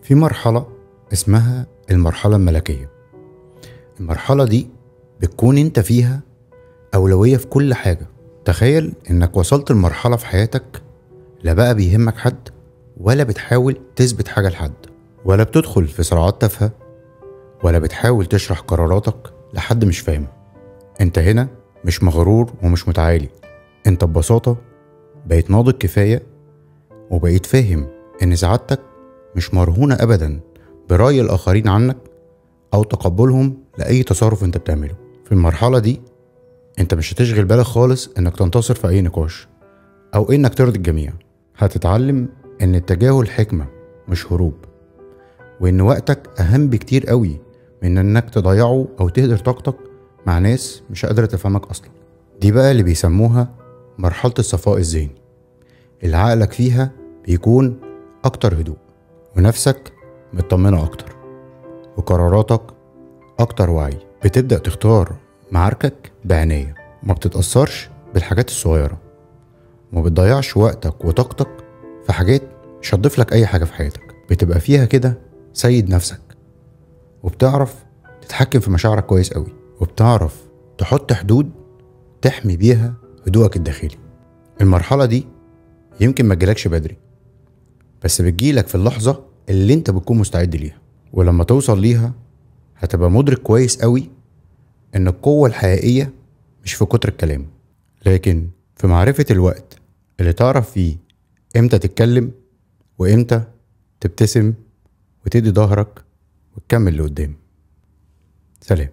في مرحلة اسمها المرحلة الملكية. المرحلة دي بتكون انت فيها أولوية في كل حاجة. تخيل انك وصلت لمرحلة في حياتك لا بقى بيهمك حد، ولا بتحاول تثبت حاجة لحد، ولا بتدخل في صراعات تافهة، ولا بتحاول تشرح قراراتك لحد مش فاهمه. انت هنا مش مغرور ومش متعالي، انت ببساطة بقيت ناضج كفاية، وبقيت فاهم ان سعادتك مش مرهونة ابدا برأي الاخرين عنك او تقبلهم لأي تصرف انت بتعمله. في المرحلة دي انت مش هتشغل بالك خالص انك تنتصر في اي نقاش او انك ترضي الجميع. هتتعلم ان التجاهل حكمة مش هروب، وان وقتك اهم بكتير قوي من انك تضيعه او تهدر طاقتك مع ناس مش قادرة تفهمك اصلا. دي بقى اللي بيسموها مرحلة الصفاء الذهني، اللي عقلك فيها بيكون اكتر هدوء، ونفسك مطمنة اكتر، وقراراتك اكتر وعي. بتبدأ تختار معاركك بعناية، وما بتتأثرش بالحاجات الصغيرة، وما بتضيعش وقتك وطاقتك في حاجات مش هتضيف لك اي حاجة في حياتك. بتبقى فيها كده سيد نفسك، وبتعرف تتحكم في مشاعرك كويس قوي، وبتعرف تحط حدود تحمي بيها هدوءك الداخلي. المرحلة دي يمكن ما تجيلكش بدري، بس بتجيلك في اللحظة اللي انت بتكون مستعد ليها. ولما توصل ليها هتبقى مدرك كويس قوي ان القوة الحقيقية مش في كتر الكلام، لكن في معرفة الوقت اللي تعرف فيه امتى تتكلم، وامتى تبتسم وتدي ظهرك وتكمل لقدام. سلام.